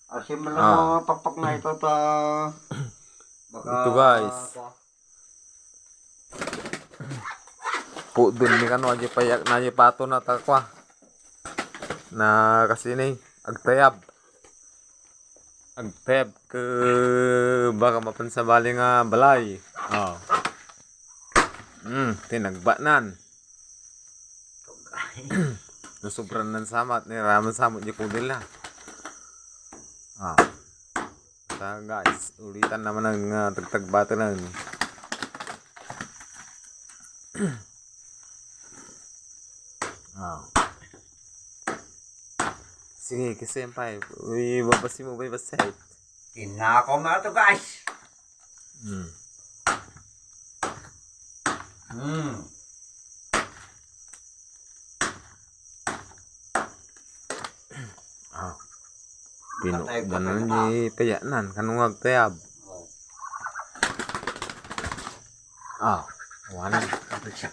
Asim mo lang mga pakpak na ito ta. Baka, ito guys. Po dun ni kano aja payak na aja pato na takwa. Na kasi ni agtayab. Agtayab ke baka mapansabali nga balay. Oh. Tinagbanan. Nasubran ng samat ni ramen samot di kudil na. Guys, ulitan naman ng tagtagbatanan. Sige, kasiempay. Uy, babasi mo ba basay? Tinakaw mo na ito guys. Pinukdanan di payanan kanung agtayab. Wala. Kapit siya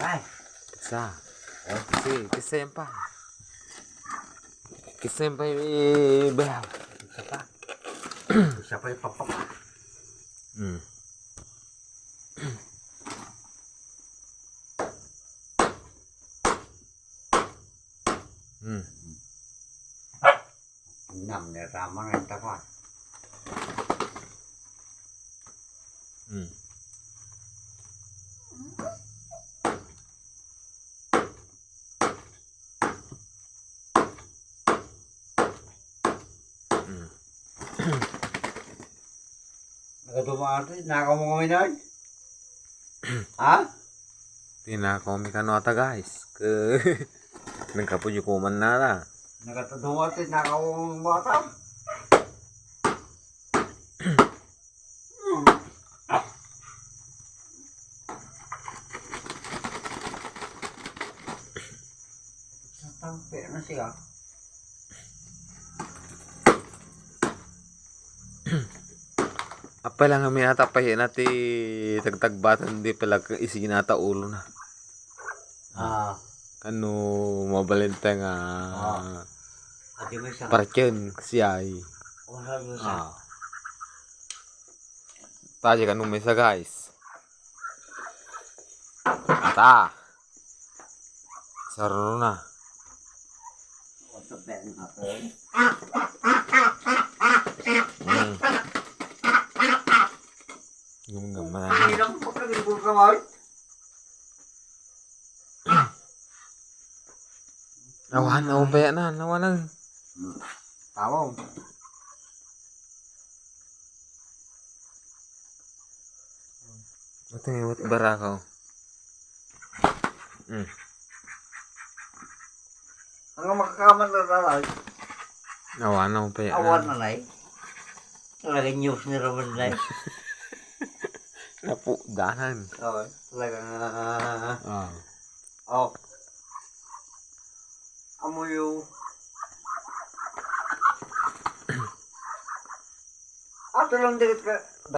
Isa. Kasi empay. Kasi empay bayaw. Siya pa yung pakpak. Nằm để làm ăn người ta qua. Nakatumang ito, nakaw mo kami nun? Ha? Tinakaw mi kano ata guys. Nagkapujukuman na na. Nakatutungan ito, nakaw mo bata. Sampai na siya. Apa lang kami natapahin nati tagtagbatan di pala isi nata ulo na. Ano mabalenta nga Adi mo siya. parken siya ay. Wala mo siya. Taja kanong mesa guys. Ata. Saro na. What's Ben ako? Yung naman. Hindi lang po nag-ibig ka mo. Awan na ubaya na. Nawalan. Tawag. Ito yung barakaw. Hanggang makakaman na lalay. Awan na ubaya Awan na. na lay. Talagang news ni Roman lay. Napudahan. Oo. Talagang Oh. Amo yung ato lang dikit ka